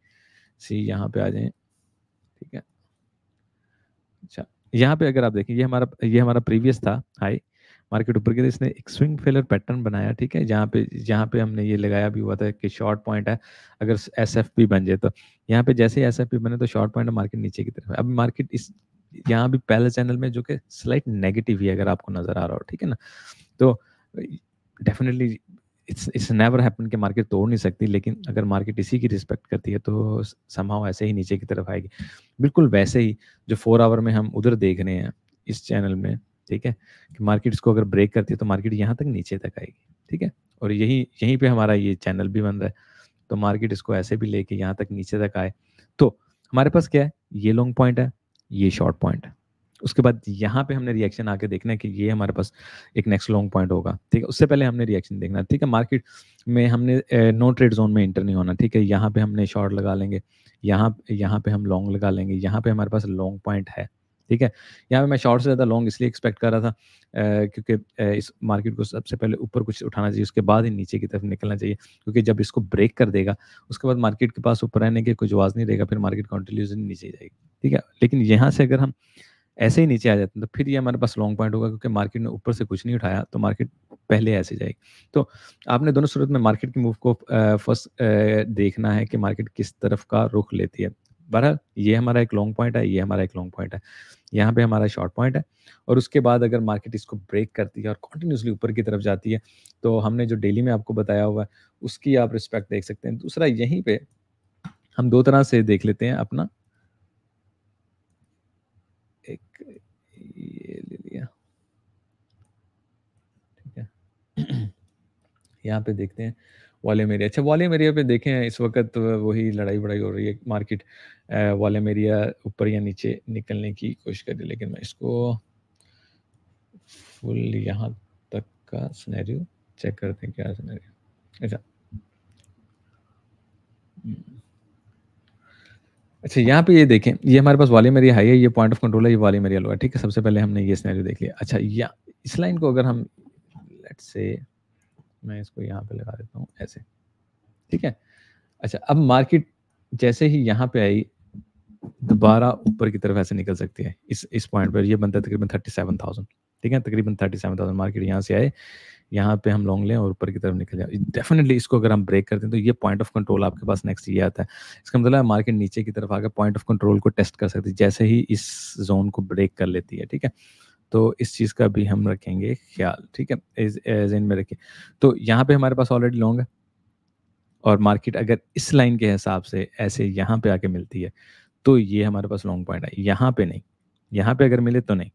सी, यहाँ पे आ जाएँ, ठीक है? अच्छा, यहाँ पे अगर आप देखें ये हमारा प्रीवियस था हाई, मार्केट ऊपर गई, इसने एक स्विंग फेलर पैटर्न बनाया, ठीक है? जहाँ पे हमने ये लगाया भी हुआ था कि शॉर्ट पॉइंट है, अगर एसएफपी बन जाए तो यहाँ पे जैसे ही एसएफपी बने तो शॉर्ट पॉइंट मार्केट नीचे की तरफ है। अब मार्केट इस यहाँ भी पहले चैनल में जो कि स्लाइट नेगेटिव ही है, अगर आपको नज़र आ रहा हो, ठीक है ना? तो डेफिनिटली इट्स नेवर हैपन कि मार्केट तोड़ नहीं सकती, लेकिन अगर मार्केट इसी की रिस्पेक्ट करती है तो समहाउ ऐसे ही नीचे की तरफ आएगी। बिल्कुल वैसे ही जो 4 आवर में हम उधर देख रहे हैं इस चैनल में, ठीक है, कि मार्केट इसको अगर ब्रेक करती है तो मार्केट यहाँ तक नीचे तक आएगी, ठीक है, और यहीं पे हमारा ये चैनल भी बन रहा है। तो मार्केट इसको ऐसे भी लेके यहाँ तक नीचे तक आए तो हमारे पास क्या है, ये लॉन्ग पॉइंट है, ये शॉर्ट पॉइंट है। उसके बाद यहाँ पे हमने रिएक्शन आके देखना है कि ये हमारे पास एक नेक्स्ट लॉन्ग पॉइंट होगा, ठीक है। उससे पहले हमने रिएक्शन देखना है, ठीक है। मार्केट में हमने नो ट्रेड जोन में इंटर नहीं होना, ठीक है। यहाँ पे हमने शॉर्ट लगा लेंगे, यहाँ पे हम लॉन्ग लगा लेंगे, यहाँ पे हमारे पास लॉन्ग पॉइंट है, ठीक है। यहाँ पे मैं शॉर्ट से ज़्यादा लॉन्ग इसलिए एक्सपेक्ट कर रहा था क्योंकि इस मार्केट को सबसे पहले ऊपर कुछ उठाना चाहिए, उसके बाद ही नीचे की तरफ निकलना चाहिए, क्योंकि जब इसको ब्रेक कर देगा उसके बाद मार्केट के पास ऊपर रहने की कोई जवाब नहीं रहेगा, फिर मार्केट कंटिन्यूसली नीचे जाएगी, ठीक है। लेकिन यहाँ से अगर हम ऐसे ही नीचे आ जाते हैं तो फिर ये हमारे पास लॉन्ग पॉइंट होगा, क्योंकि मार्केट ने ऊपर से कुछ नहीं उठाया तो मार्केट पहले ऐसे जाएगी। तो आपने दोनों सूरत में मार्केट की मूव को फर्स्ट देखना है कि मार्केट किस तरफ का रुख लेती है। बहरहाल ये हमारा एक लॉन्ग पॉइंट है, ये हमारा एक लॉन्ग पॉइंट है, यहाँ पे हमारा शॉर्ट पॉइंट है, और उसके बाद अगर मार्केट इसको ब्रेक करती है और कंटिन्यूसली ऊपर की तरफ जाती है तो हमने जो डेली में आपको बताया हुआ है उसकी आप रिस्पेक्ट देख सकते हैं। दूसरा यहीं पे हम दो तरह से देख लेते हैं अपना, एक ये ले लिया, ठीक है। यहाँ पे देखते हैं वॉल्यूम एरिया। अच्छा, वॉल्यूम एरिया पे देखें इस वक्त वही लड़ाई बड़ाई हो रही है, मार्केट वॉल्यूम एरिया ऊपर या नीचे निकलने की कोशिश कर रही है, लेकिन मैं इसको फुल यहाँ तक का सिनेरियो चेक करते हैं क्या सिनेरियो। अच्छा अच्छा, यहाँ पे ये देखें, ये हमारे पास वॉल्यूम एरिया हाई है, ये पॉइंट ऑफ कंट्रोल है, ये वॉल्यूम एरिया लो है, ठीक है। सबसे पहले हमने ये सिनेरियो देख लिया। अच्छा, या इस लाइन को अगर हम लेट्स से मैं इसको यहाँ पे लगा देता हूँ ऐसे, ठीक है। अच्छा, अब मार्केट जैसे ही यहाँ पे आई दोबारा ऊपर की तरफ ऐसे निकल सकती है, इस पॉइंट पर ये बनता है तकरीबन 37,000, ठीक है। तकरीबन 37,000 मार्केट यहाँ से आए, यहाँ पे हम लॉन्ग लें और ऊपर की तरफ निकल जाए। डेफिनेटली इसको अगर हम ब्रेक करते हैं तो ये पॉइंट ऑफ कंट्रोल आपके पास नेक्स्ट ये आता है। इसका मतलब है मार्केट नीचे की तरफ आकर पॉइंट ऑफ कंट्रोल को टेस्ट कर सकती है जैसे ही इस जोन को ब्रेक कर लेती है, ठीक है। तो इस चीज़ का भी हम रखेंगे ख्याल, ठीक है, ज़हन में रखें। तो यहाँ पे हमारे पास ऑलरेडी लॉन्ग है, और मार्केट अगर इस लाइन के हिसाब से ऐसे यहाँ पे आके मिलती है तो ये हमारे पास लॉन्ग पॉइंट है। यहाँ पे नहीं, यहाँ पे अगर मिले तो नहीं,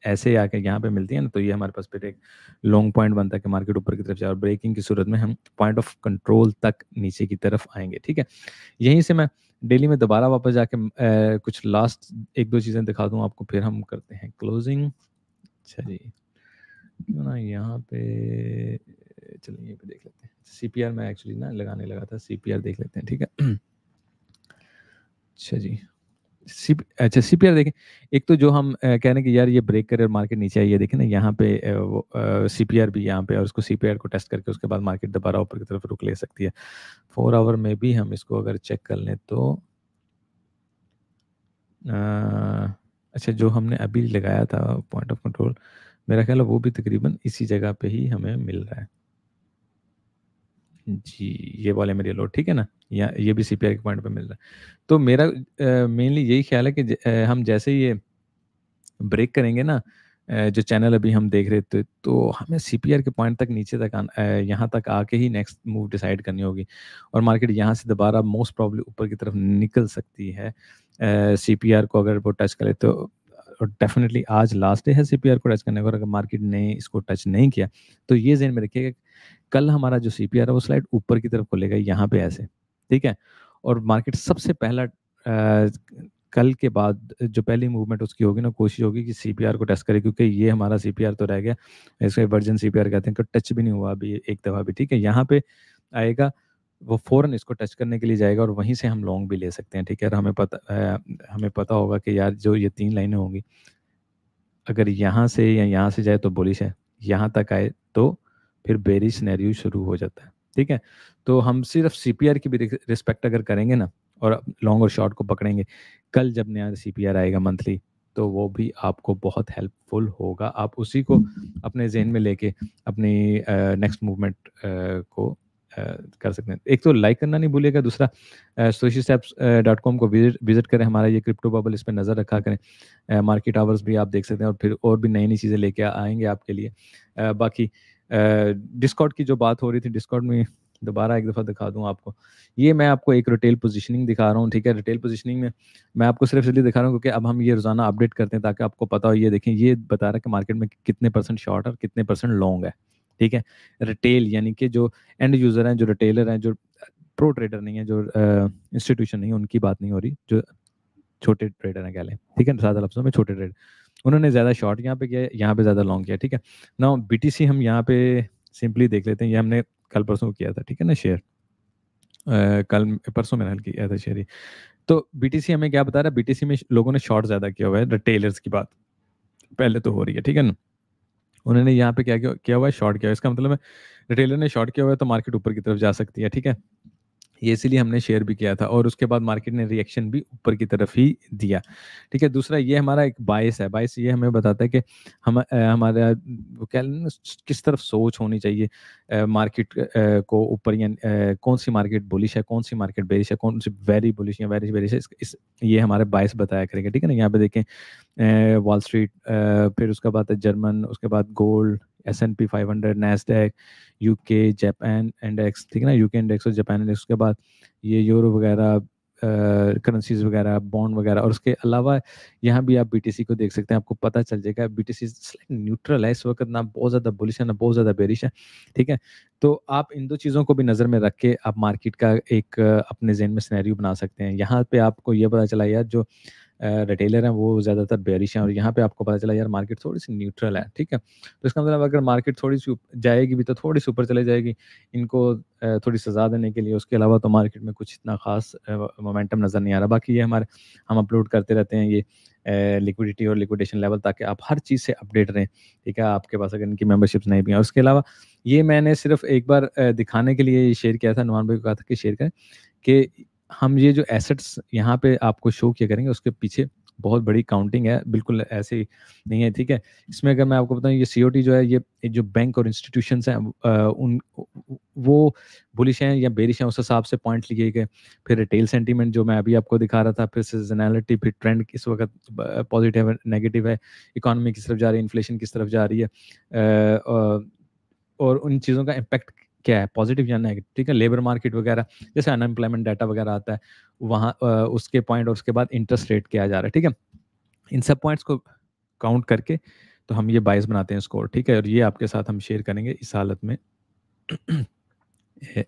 ऐसे आके यहाँ पे मिलती है ना तो ये हमारे पास फिर एक लॉन्ग पॉइंट बनता है कि मार्केट ऊपर की तरफ जाए, और ब्रेकिंग की सूरत में हम पॉइंट ऑफ कंट्रोल तक नीचे की तरफ आएंगे, ठीक है। यहीं से मैं डेली में दोबारा वापस जाके कुछ लास्ट एक दो चीज़ें दिखा दूँ आपको, फिर हम करते हैं क्लोजिंग। अच्छा जी, क्यों ना यहाँ पे चलिए यहीं पे देख लेते हैं। CPR में एक्चुअली ना लगाने लगा था, CPR देख लेते हैं, ठीक है। अच्छा जी, अच्छा CPR देखें। एक तो जो हम कह रहे हैं कि यार ये ब्रेक करे और मार्केट नीचे आई है, देखें ना यहाँ पे वो CPR भी यहाँ पे, और उसको CPR को टेस्ट करके उसके बाद मार्केट दोबारा ऊपर की तरफ रुक ले सकती है। 4 आवर में भी हम इसको अगर चेक कर लें तो अच्छा, जो हमने अभी लगाया था पॉइंट ऑफ कंट्रोल, मेरा ख्याल है वो भी तकरीबन इसी जगह पे ही हमें मिल रहा है जी। ये वाले मेरे लोड, ठीक है ना, या ये भी CPR के पॉइंट पे मिल रहा है। तो मेरा मेनली यही ख्याल है कि हम जैसे ही ये ब्रेक करेंगे ना, जो चैनल अभी हम देख रहे थे, तो हमें CPR के पॉइंट तक नीचे तक यहाँ तक आके ही नेक्स्ट मूव डिसाइड करनी होगी, और मार्केट यहाँ से दोबारा मोस्ट प्रॉब्ली ऊपर की तरफ निकल सकती है CPR को अगर वो टच करे तो। और डेफिनेटली आज लास्ट डे है CPR को टच करने का, और अगर मार्केट ने इसको टच नहीं किया तो ये ज़हन में रखिएगा कल हमारा जो CPR है वो स्लाइड ऊपर की तरफ खुलेगा यहाँ पे ऐसे, ठीक है। और मार्केट सबसे पहला कल के बाद जो पहली मूवमेंट उसकी होगी ना, कोशिश होगी कि CPR को टेस्ट करे, क्योंकि ये हमारा CPR तो रह गया, इसको वर्जन CPR कहते हैं, टच भी नहीं हुआ अभी एक दफ़ा भी, ठीक है। यहाँ पे आएगा वो फ़ौरन इसको टच करने के लिए जाएगा, और वहीं से हम लॉन्ग भी ले सकते हैं, ठीक है। और हमें पता होगा कि यार जो ये 3 लाइनें होंगी, अगर यहाँ से या यहाँ से जाए तो बुलिश है, यहाँ तक आए तो फिर बेरिश सिनेरियो शुरू हो जाता है, ठीक है। तो हम सिर्फ CPR की भी रिस्पेक्ट अगर करेंगे ना, और लॉन्ग और शॉर्ट को पकड़ेंगे, कल जब नया CPR आएगा मंथली तो वो भी आपको बहुत हेल्पफुल होगा। आप उसी को अपने जहन में लेके अपनी नेक्स्ट मूवमेंट को कर सकते हैं। एक तो लाइक करना नहीं भूलिएगा, दूसरा socialsteps.com को विजिट करें, हमारा ये क्रिप्टो बबल, इस पर नज़र रखा करें। मार्केट आवर्स भी आप देख सकते हैं, और फिर और भी नई नई चीज़ें लेके आएंगे आपके लिए। बाकी डिस्कॉर्ड की जो बात हो रही थी, डिस्कॉर्ड में दोबारा एक दफ़ा दिखा दूँ आपको। ये मैं आपको एक रिटेल पोजीशनिंग दिखा रहा हूँ, ठीक है? रिटेल पोजीशनिंग में मैं आपको सिर्फ इसलिए दिखा रहा हूँ क्योंकि अब हम ये रोज़ाना अपडेट करते हैं ताकि आपको पता हो। ये देखें, ये बता रहा है कि मार्केट में कितने परसेंट शॉर्ट और कितने परसेंट लॉन्ग है, ठीक है? रिटेल यानी कि जो एंड यूज़र हैं, जो रिटेलर हैं, जो प्रो ट्रेडर नहीं है, जो इंस्टीट्यूशन नहीं है, उनकी बात नहीं हो रही, जो छोटे ट्रेडर हैं कह लें, ठीक है? सादा लफ्ज़ों में छोटे ट्रेडर, उन्होंने ज़्यादा शॉर्ट यहाँ पे किया है, यहाँ पे ज़्यादा लॉन्ग किया है, ठीक है? नाउ बीटीसी हम यहाँ पे सिंपली देख लेते हैं। ये हमने कल परसों किया था, ठीक है ना, शेयर। कल परसों मैंने किया था शेयर ही। तो बीटीसी हमें क्या बता रहा है? बीटीसी में लोगों ने शॉर्ट ज़्यादा किया हुआ है, रिटेलर्स की बात पहले तो हो रही है, ठीक है ना? उन्होंने यहाँ पे क्या किया किया हुआ है? शॉर्ट किया हुआ है। इसका मतलब है रिटेलर ने शॉर्ट किया हुआ है तो मार्केट ऊपर की तरफ जा सकती है, ठीक है? ये इसीलिए हमने शेयर भी किया था और उसके बाद मार्केट ने रिएक्शन भी ऊपर की तरफ ही दिया, ठीक है? दूसरा ये हमारा एक बायस है, बायस ये हमें बताता है कि हमारा वो क्या ना किस तरफ सोच होनी चाहिए मार्केट को ऊपर या कौन सी मार्केट बुलिश है, कौन सी मार्केट बेरिश है, कौन सी वेरी बुलिश या वेरी बेरिश है, ये हमारे बायस बताया करेगा, ठीक है ना? यहाँ पे देखें वॉल स्ट्रीट, फिर उसके बाद है जर्मन, उसके बाद gold, S&P 500, Nasdaq, UK, Japan index, ठीक है ना? यूके इंडेक्स और जापान इंडेक्स, उसके बाद ये यूरो वगैरह, करेंसीज वगैरह, बॉन्ड वगैरह, और उसके अलावा यहाँ भी आप बीटीसी को देख सकते हैं। आपको पता चल जाएगा बीटीसी न्यूट्रल है इस वक्त, ना बहुत ज़्यादा बुलिश है ना बहुत ज़्यादा बेरिश है, ठीक है? तो आप इन दो चीज़ों को भी नज़र में रख के आप मार्केट का एक अपने जहन में सिनेरियो बना सकते हैं। यहाँ पे आपको ये पता चला यार जो रिटेलर हैं वो ज़्यादातर बेयरिश हैं और यहाँ पे आपको पता चला यार मार्केट थोड़ी-सी न्यूट्रल है, ठीक है? तो इसका मतलब अगर मार्केट थोड़ी-सी जाएगी भी तो थोड़ी-सी ऊपर चली जाएगी, इनको थोड़ी सज़ा देने के लिए, उसके अलावा तो मार्केट में कुछ इतना ख़ास मोमेंटम नज़र नहीं आ रहा। बाकी ये हम अपलोड करते रहते हैं ये लिक्विडिटी और लिक्विडेशन लेवल, ताकि आप हर चीज़ से अपडेट रहें, ठीक है? आपके पास अगर इनकी मेंबरशिप्स नहीं भी हैं। और उसके अलावा ये मैंने सिर्फ़ एक बार दिखाने के लिए शेयर किया था, नुमान भाई को कहा था कि शेयर करें, कि हम ये जो एसेट्स यहाँ पे आपको शो किया करेंगे उसके पीछे बहुत बड़ी काउंटिंग है, बिल्कुल ऐसे ही नहीं है, ठीक है? इसमें अगर मैं आपको बताऊँ, ये सीओटी जो है, ये जो बैंक और इंस्टीट्यूशंस हैं उन वो बुलिश हैं या बेरिश हैं, उस हिसाब से पॉइंट लिए गए। फिर रिटेल सेंटीमेंट जो मैं अभी आपको दिखा रहा था, फिर सीज़नैलिटी, फिर ट्रेंड किस वक़्त पॉजिटिव है, नेगेटिव है, इकोनॉमी किस तरफ जा रही है, इन्फ्लेशन किस तरफ जा रही है, और उन चीज़ों का इम्पैक्ट क्या है, पॉजिटिव या नेगेटिव, ठीक है? लेबर मार्केट वगैरह, जैसे अनएम्प्लॉयमेंट डाटा वगैरह आता है, वहाँ उसके पॉइंट और उसके बाद इंटरेस्ट रेट क्या जा रहा है, ठीक है? इन सब पॉइंट्स को काउंट करके तो हम ये बायस बनाते हैं स्कोर, ठीक है? और ये आपके साथ हम शेयर करेंगे इस हालत में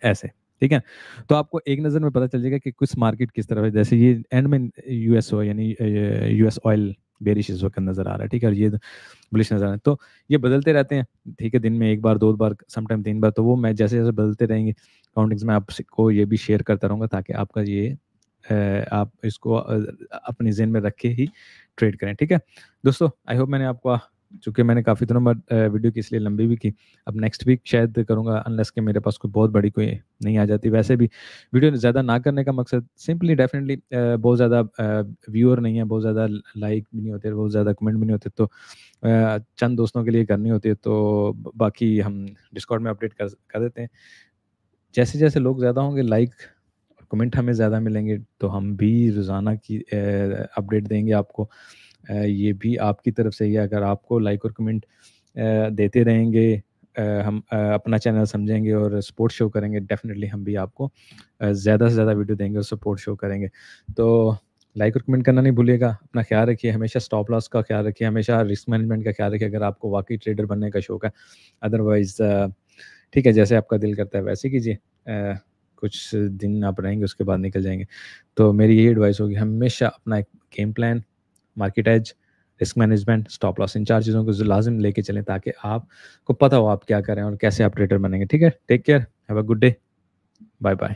ऐसे, ठीक है? तो आपको एक नज़र में पता चल जाएगा कि किस मार्केट किस तरफ है। जैसे ये एंड में यूएसओ यानी यूएस ऑयल बेरिश इस वक़्त नज़र आ रहा है, ठीक है? और ये बुलिश नज़र आ रहा है। तो ये बदलते रहते हैं, ठीक है? दिन में 1 बार, 2 बार, समटाइम 3 बार, तो वो मैं जैसे-जैसे बदलते रहेंगे काउंटिंग्स में आपको ये भी शेयर करता रहूँगा, ताकि आपका ये आप इसको अपने ज़हन में रख के ही ट्रेड करें, ठीक है? दोस्तों, आई होप मैंने आपको, चूँकि मैंने काफ़ी दिनों बाद वीडियो की इसलिए लंबी भी की, अब नेक्स्ट वीक शायद करूँगा, अनलेस कि मेरे पास कोई बहुत बड़ी कोई नहीं आ जाती। वैसे भी वीडियो ज़्यादा ना करने का मकसद सिंपली डेफिनिटली बहुत ज़्यादा व्यूअर नहीं है, बहुत ज़्यादा लाइक भी नहीं होते, बहुत ज़्यादा कमेंट भी नहीं होते, तो चंद दोस्तों के लिए करनी होती है, तो बाकी हम डिस्कॉर्ड में अपडेट कर देते हैं। जैसे-जैसे लोग ज़्यादा होंगे, लाइक और कमेंट हमें ज़्यादा मिलेंगे, तो हम भी रोज़ाना की अपडेट देंगे आपको। ये भी आपकी तरफ से ही है, अगर आपको लाइक और कमेंट देते रहेंगे, हम अपना चैनल समझेंगे और सपोर्ट शो करेंगे, डेफ़िनेटली हम भी आपको ज़्यादा से ज़्यादा वीडियो देंगे और सपोर्ट शो करेंगे। तो लाइक और कमेंट करना नहीं भूलिएगा, अपना ख़्याल रखिए, हमेशा स्टॉप लॉस का ख़्याल रखिए, हमेशा रिस्क मैनेजमेंट का ख़्याल रखिए, अगर आपको वाक़ई ट्रेडर बनने का शौक है। अदरवाइज़ ठीक है, जैसे आपका दिल करता है वैसे कीजिए। कुछ दिन आप रहेंगे, उसके बाद निकल जाएँगे। तो मेरी यही एडवाइस होगी, हमेशा अपना एक game plan, market edge, risk management, stop loss, इन 4 चीज़ों को लाज़िम लेके चलें, ताकि आपको पता हो आप क्या कर रहे हैं और कैसे आप ट्रेडर बनेंगे, ठीक है? Take care, have a good day, bye bye.